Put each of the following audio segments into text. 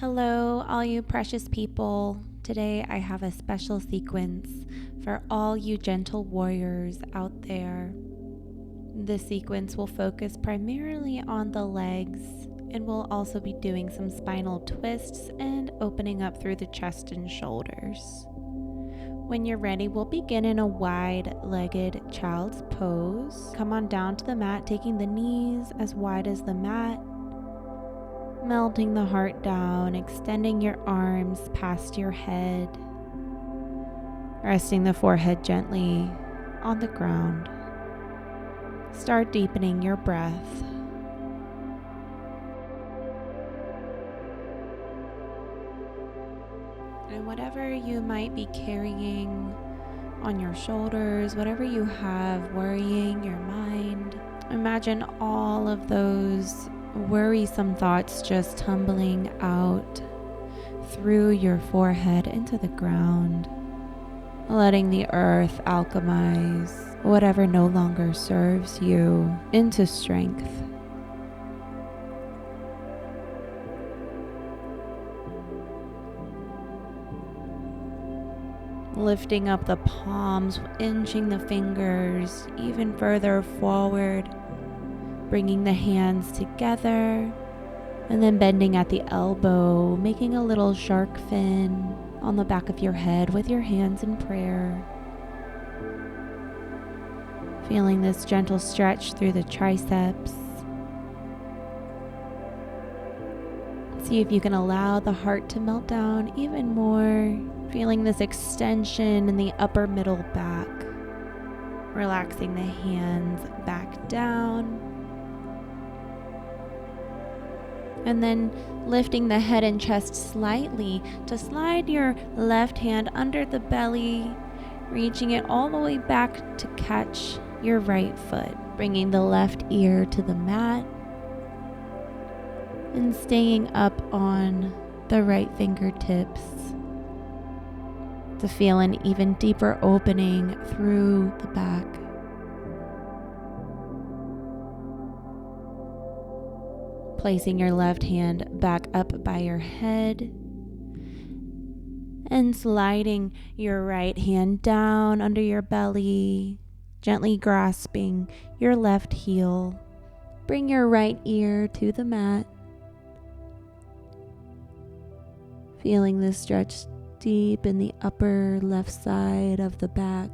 Hello, all you precious people. Today I have a special sequence for all you gentle warriors out there. This sequence will focus primarily on the legs, and we'll also be doing some spinal twists and opening up through the chest and shoulders. When you're ready, we'll begin in a wide-legged child's pose. Come on down to the mat, taking the knees as wide as the mat, melting the heart down, extending your arms past your head, resting the forehead gently on the ground. Start deepening your breath. And whatever you might be carrying on your shoulders, whatever you have worrying your mind, imagine all of those worrisome thoughts just tumbling out through your forehead into the ground, letting the earth alchemize whatever no longer serves you into strength. Lifting up the palms, inching the fingers even further forward, bringing the hands together, and then bending at the elbow, making a little shark fin on the back of your head with your hands in prayer. Feeling this gentle stretch through the triceps. See if you can allow the heart to melt down even more. Feeling this extension in the upper middle back. Relaxing the hands back down. And then lifting the head and chest slightly to slide your left hand under the belly, reaching it all the way back to catch your right foot, bringing the left ear to the mat, and staying up on the right fingertips to feel an even deeper opening through the back. Placing your left hand back up by your head and sliding your right hand down under your belly, gently grasping your left heel. Bring your right ear to the mat. Feeling this stretch deep in the upper left side of the back.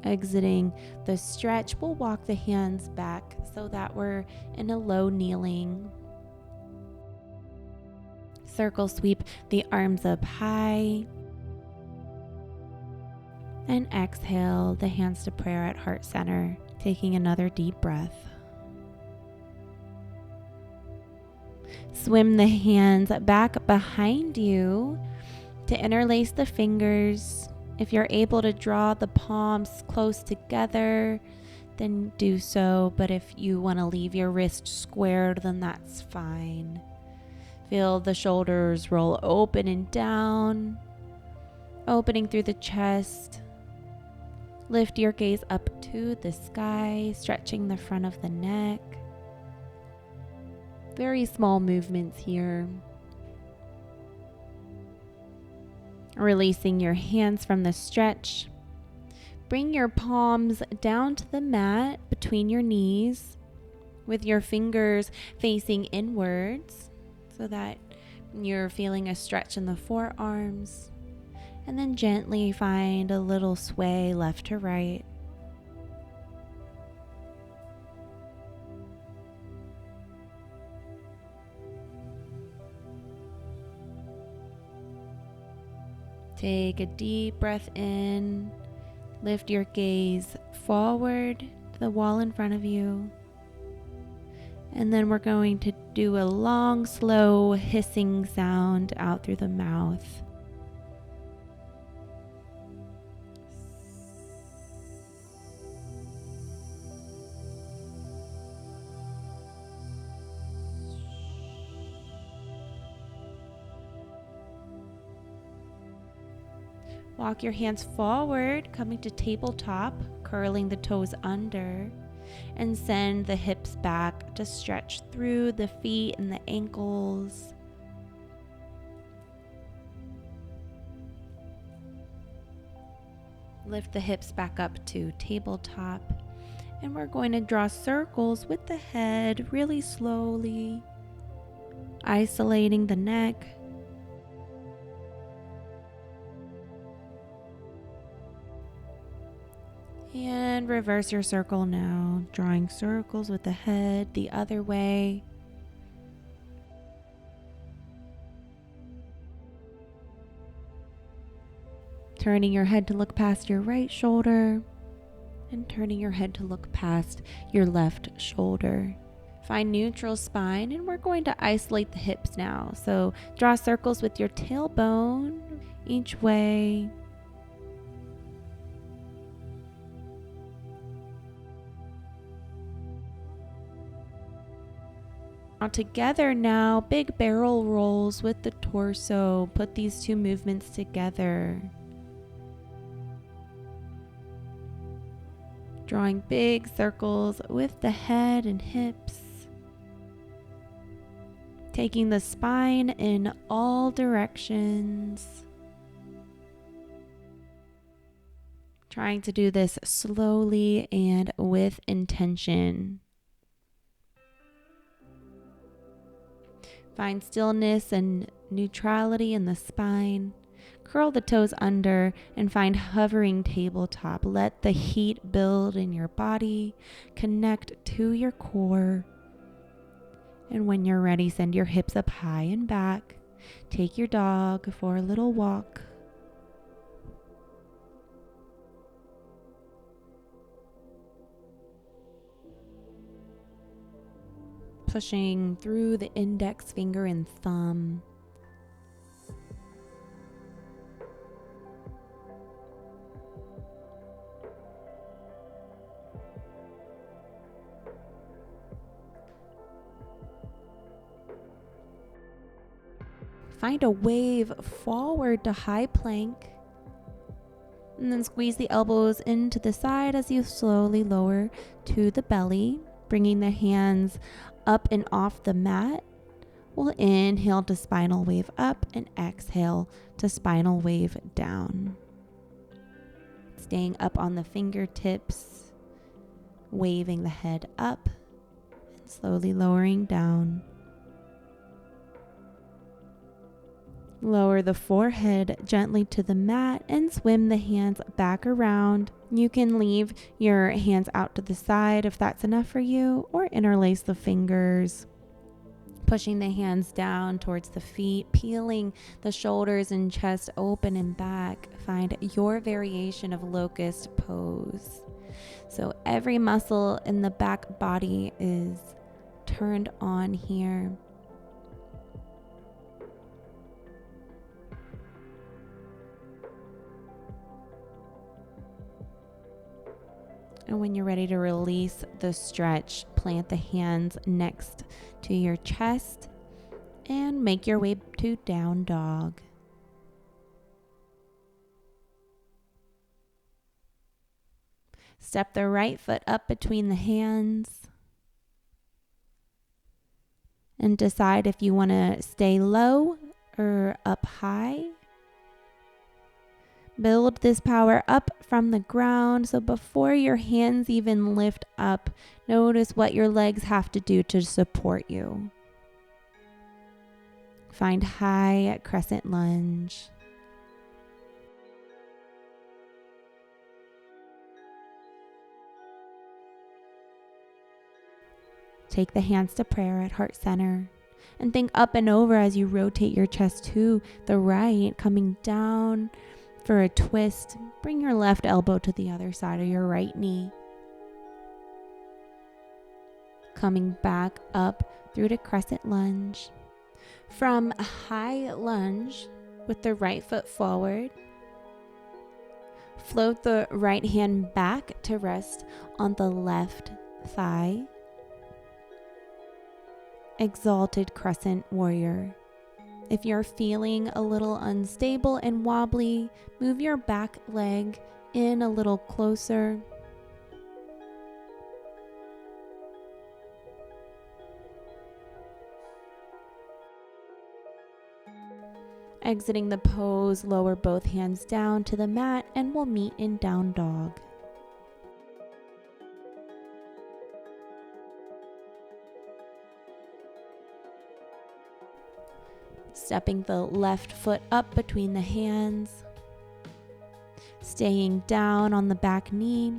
Exiting the stretch, we'll walk the hands back so that we're in a low kneeling. Circle sweep the arms up high. And exhale the hands to prayer at heart center, taking another deep breath. Swim the hands back behind you to interlace the fingers. If you're able to draw the palms close together, then do so. But if you want to leave your wrist squared, then that's fine. Feel the shoulders roll open and down, opening through the chest. Lift your gaze up to the sky, stretching the front of the neck. Very small movements here. Releasing your hands from the stretch. Bring your palms down to the mat between your knees with your fingers facing inwards so that you're feeling a stretch in the forearms. And then gently find a little sway left to right. Take a deep breath in. Lift your gaze forward to the wall in front of you. And then we're going to do a long, slow hissing sound out through the mouth. Walk your hands forward, coming to tabletop, curling the toes under, and send the hips back to stretch through the feet and the ankles. Lift the hips back up to tabletop, and we're going to draw circles with the head really slowly, isolating the neck. And reverse your circle now, drawing circles with the head the other way. Turning your head to look past your right shoulder and turning your head to look past your left shoulder. Find neutral spine, and we're going to isolate the hips now. So draw circles with your tailbone each way. Together now, big barrel rolls with the torso. Put these two movements together. Drawing big circles with the head and hips. Taking the spine in all directions. Trying to do this slowly and with intention. Find stillness and neutrality in the spine. Curl the toes under and find hovering tabletop. Let the heat build in your body. Connect to your core. And when you're ready, send your hips up high and back. Take your dog for a little walk. Pushing through the index finger and thumb. Find a wave forward to high plank. And then squeeze the elbows into the side as you slowly lower to the belly, bringing the hands up and off the mat. We'll inhale to spinal wave up and exhale to spinal wave down. Staying up on the fingertips, waving the head up and slowly lowering down. Lower the forehead gently to the mat and swim the hands back around. You can leave your hands out to the side if that's enough for you, or interlace the fingers. Pushing the hands down towards the feet, peeling the shoulders and chest open and back. Find your variation of locust pose. So every muscle in the back body is turned on here. And when you're ready to release the stretch, plant the hands next to your chest and make your way to down dog. Step the right foot up between the hands and decide if you want to stay low or up high. Build this power up from the ground. So before your hands even lift up, notice what your legs have to do to support you. Find high crescent lunge. Take the hands to prayer at heart center and think up and over as you rotate your chest to the right, coming down for a twist. Bring your left elbow to the other side of your right knee. Coming back up through to crescent lunge. From a high lunge with the right foot forward, float the right hand back to rest on the left thigh. Exalted crescent warrior. If you're feeling a little unstable and wobbly, move your back leg in a little closer. Exiting the pose, lower both hands down to the mat and we'll meet in down dog. Stepping the left foot up between the hands, staying down on the back knee,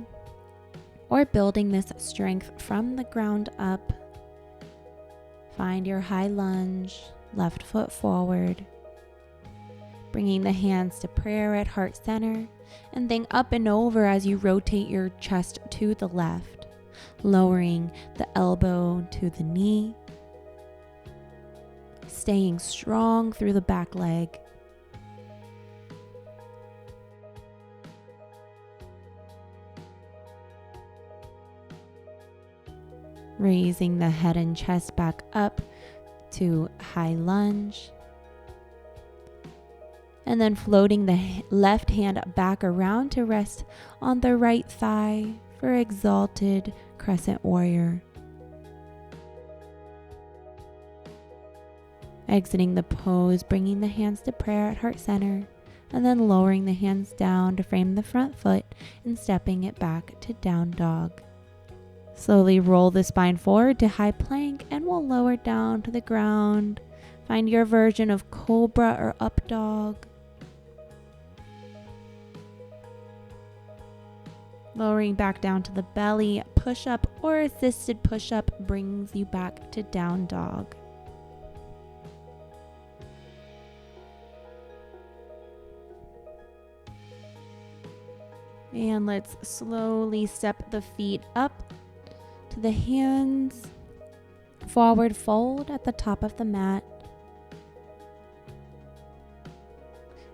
or building this strength from the ground up. Find your high lunge, left foot forward, bringing the hands to prayer at heart center, and then up and over as you rotate your chest to the left, lowering the elbow to the knee, staying strong through the back leg. Raising the head and chest back up to high lunge. And then floating the left hand back around to rest on the right thigh for exalted crescent warrior. Exiting the pose, bringing the hands to prayer at heart center, and then lowering the hands down to frame the front foot and stepping it back to down dog. Slowly roll the spine forward to high plank and we'll lower down to the ground. Find your version of cobra or up dog. Lowering back down to the belly, push up or assisted push up brings you back to down dog. And let's slowly step the feet up to the hands, forward fold at the top of the mat.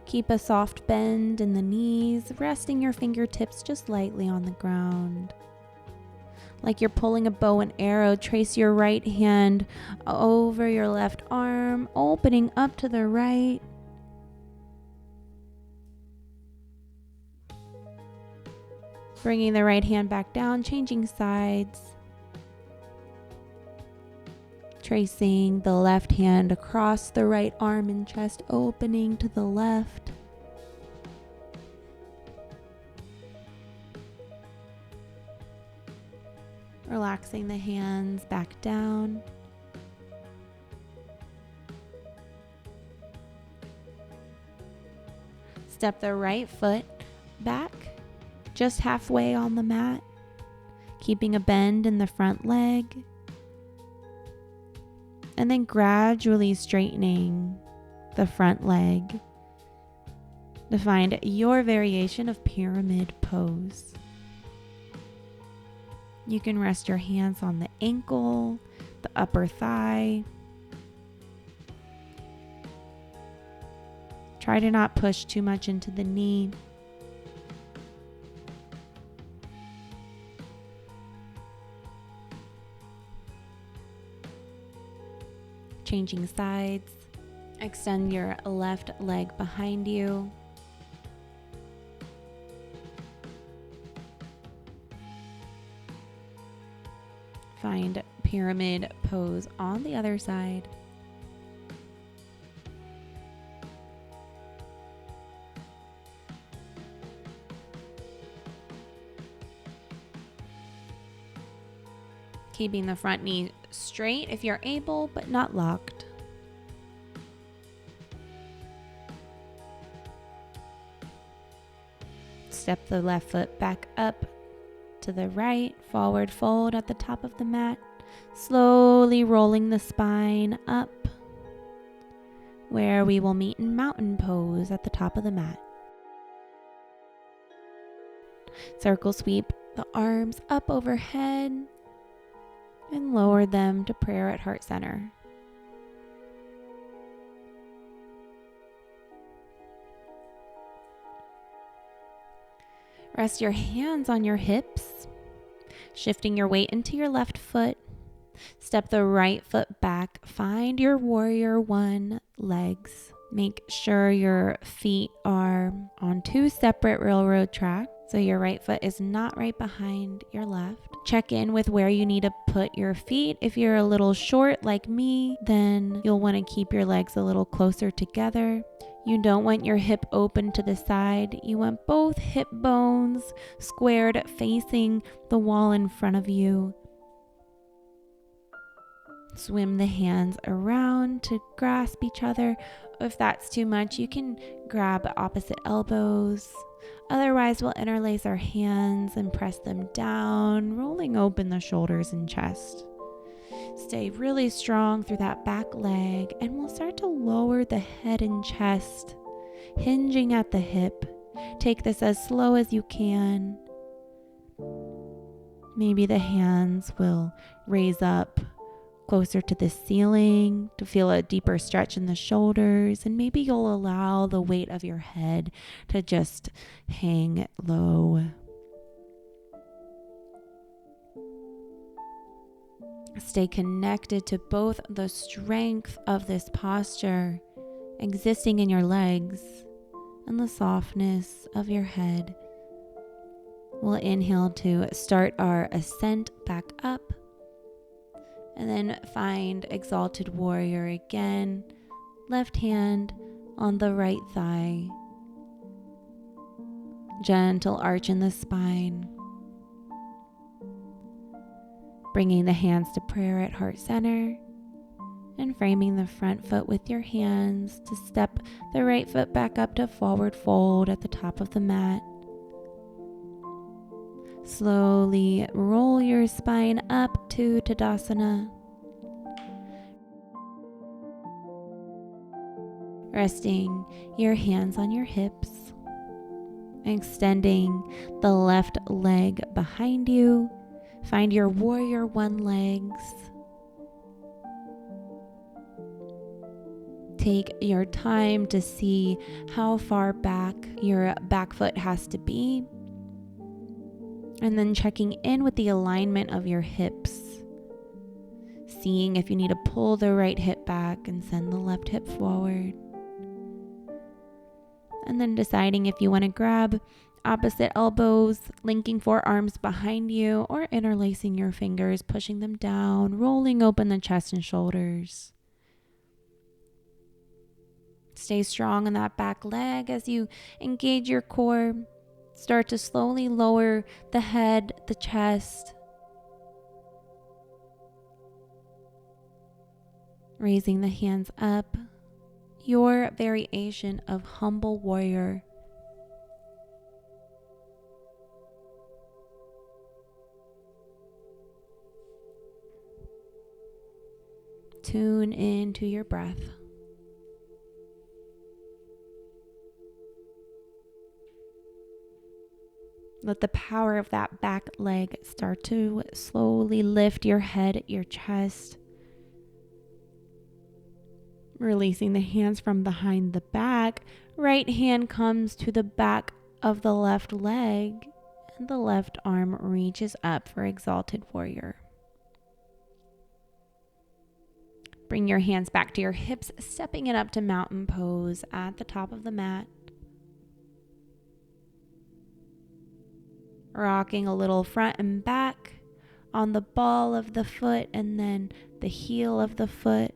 Keep a soft bend in the knees, resting your fingertips just lightly on the ground. Like you're pulling a bow and arrow, trace your right hand over your left arm, opening up to the right. Bringing the right hand back down, changing sides. Tracing the left hand across the right arm and chest, opening to the left. Relaxing the hands back down. Step the right foot back, just halfway on the mat, keeping a bend in the front leg. And then gradually straightening the front leg to find your variation of pyramid pose. You can rest your hands on the ankle, the upper thigh. Try to not push too much into the knee. Changing sides. Extend your left leg behind you. Find pyramid pose on the other side. Keeping the front knee straight if you're able, but not locked. Step the left foot back up to the right, forward fold at the top of the mat, slowly rolling the spine up, where we will meet in mountain pose at the top of the mat. Circle sweep the arms up overhead and lower them to prayer at heart center. Rest your hands on your hips, shifting your weight into your left foot. Step the right foot back. Find your warrior one legs. Make sure your feet are on two separate railroad tracks, so your right foot is not right behind your left. Check in with where you need to put your feet. If you're a little short like me, then you'll want to keep your legs a little closer together. You don't want your hip open to the side. You want both hip bones squared facing the wall in front of you. Swim the hands around to grasp each other. If that's too much, you can grab opposite elbows. Otherwise, we'll interlace our hands and press them down, rolling open the shoulders and chest. Stay really strong through that back leg, and we'll start to lower the head and chest, hinging at the hip. Take this as slow as you can. Maybe the hands will raise up closer to the ceiling to feel a deeper stretch in the shoulders, and maybe you'll allow the weight of your head to just hang low. Stay connected to both the strength of this posture existing in your legs and the softness of your head. We'll inhale to start our ascent back up, and then find Exalted Warrior again. Left hand on the right thigh. Gentle arch in the spine. Bringing the hands to prayer at heart center, and framing the front foot with your hands to step the right foot back up to forward fold at the top of the mat. Slowly roll your spine up to Tadasana. Resting your hands on your hips. Extending the left leg behind you. Find your warrior one legs. Take your time to see how far back your back foot has to be. And then checking in with the alignment of your hips. Seeing if you need to pull the right hip back and send the left hip forward. And then deciding if you want to grab opposite elbows, linking forearms behind you, or interlacing your fingers, pushing them down, rolling open the chest and shoulders. Stay strong in that back leg as you engage your core. Start to slowly lower the head, the chest. Raising the hands up. Your variation of humble warrior. Tune into your breath. Let the power of that back leg start to slowly lift your head, your chest. Releasing the hands from behind the back. Right hand comes to the back of the left leg, and the left arm reaches up for Exalted Warrior. Bring your hands back to your hips, stepping it up to mountain pose at the top of the mat. Rocking a little front and back on the ball of the foot and then the heel of the foot.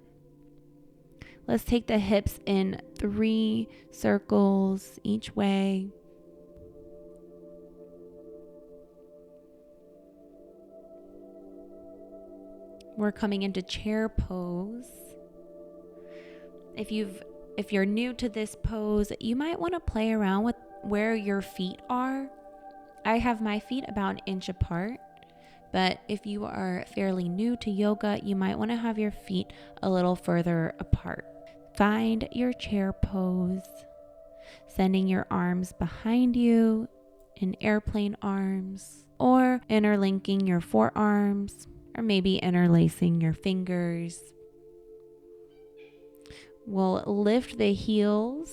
Let's take the hips in 3 circles each way. We're coming into chair pose. If you're new to this pose, you might want to play around with where your feet are. I have my feet about 1 inch apart, but if you are fairly new to yoga, you might want to have your feet a little further apart. Find your chair pose, sending your arms behind you in airplane arms, or interlinking your forearms, or maybe interlacing your fingers. We'll lift the heels,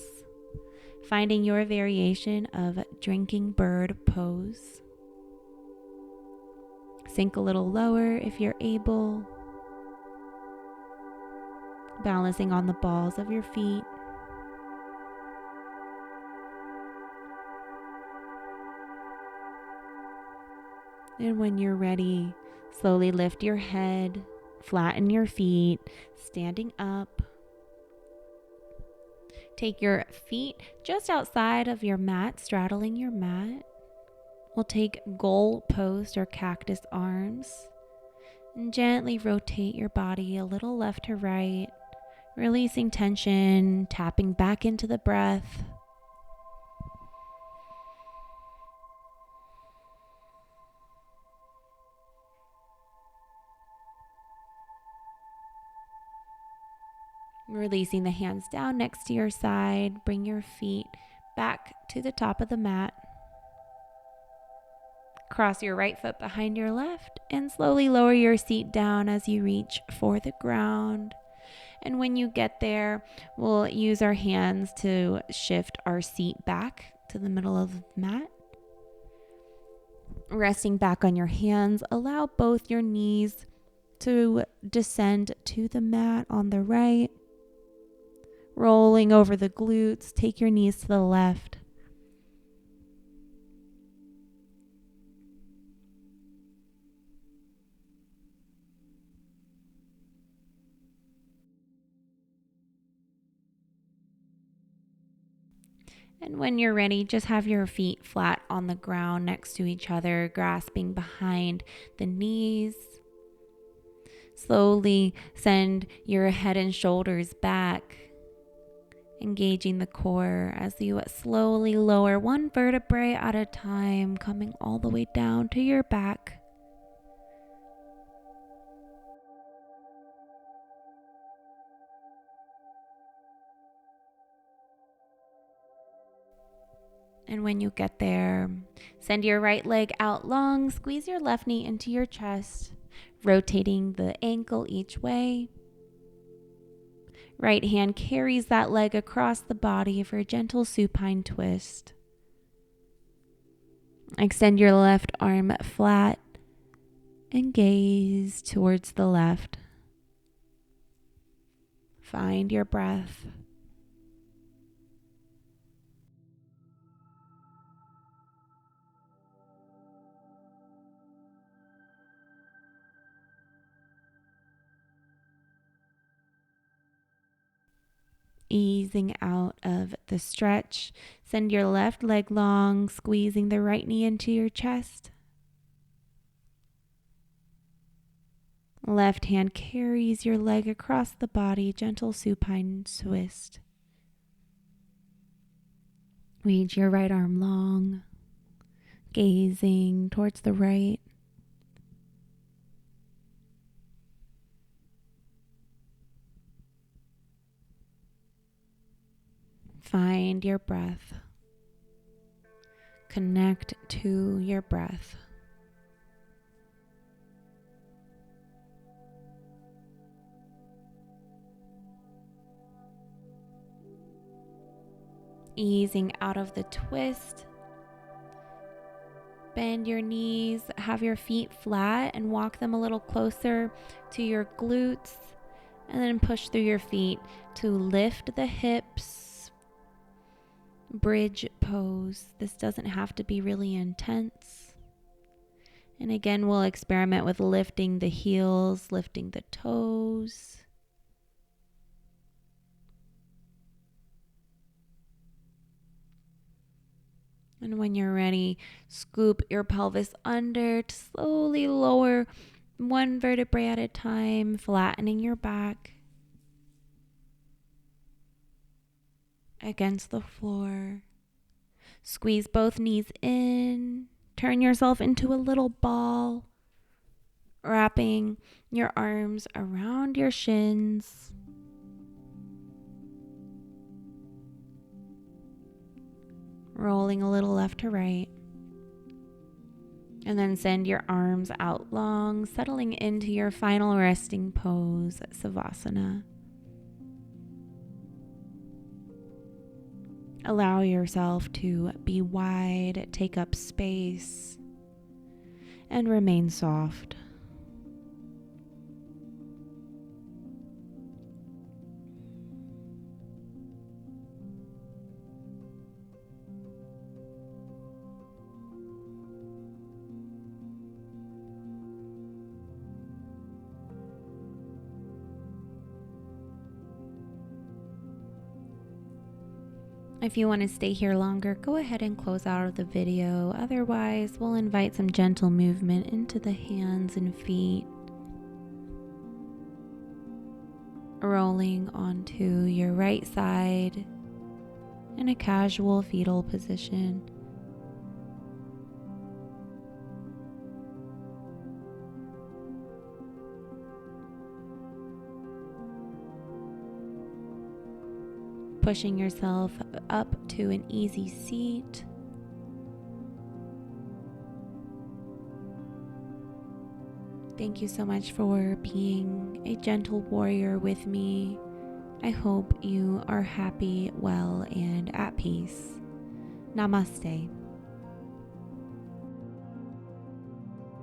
finding your variation of drinking bird pose. Sink a little lower if you're able, balancing on the balls of your feet. And when you're ready, slowly lift your head, flatten your feet, standing up. Take your feet just outside of your mat, straddling your mat. We'll take goal post or cactus arms and gently rotate your body a little left to right, releasing tension, tapping back into the breath. Releasing the hands down next to your side. Bring your feet back to the top of the mat. Cross your right foot behind your left and slowly lower your seat down as you reach for the ground. And when you get there, we'll use our hands to shift our seat back to the middle of the mat. Resting back on your hands, allow both your knees to descend to the mat on the right. Rolling over the glutes, take your knees to the left. And when you're ready, just have your feet flat on the ground next to each other, grasping behind the knees. Slowly send your head and shoulders back, engaging the core as you slowly lower one vertebrae at a time, coming all the way down to your back. And when you get there, send your right leg out long, squeeze your left knee into your chest, rotating the ankle each way. Right hand carries that leg across the body for a gentle supine twist. Extend your left arm flat and gaze towards the left. Find your breath. Easing out of the stretch, send your left leg long, squeezing the right knee into your chest. Left hand carries your leg across the body, gentle supine twist. Reach your right arm long, gazing towards the right. Find your breath. Connect to your breath. Easing out of the twist. Bend your knees, have your feet flat and walk them a little closer to your glutes. And then push through your feet to lift the hips. Bridge pose. This doesn't have to be really intense. And again, we'll experiment with lifting the heels, lifting the toes. And when you're ready, scoop your pelvis under to slowly lower one vertebrae at a time, flattening your back against the floor. Squeeze both knees in. Turn yourself into a little ball, wrapping your arms around your shins. Rolling a little left to right. And then send your arms out long, settling into your final resting pose, Savasana. Allow yourself to be wide, take up space, and remain soft. If you want to stay here longer, go ahead and close out of the video. Otherwise, we'll invite some gentle movement into the hands and feet, rolling onto your right side in a casual fetal position. Pushing yourself up to an easy seat. Thank you so much for being a gentle warrior with me. I hope you are happy, well, and at peace. Namaste.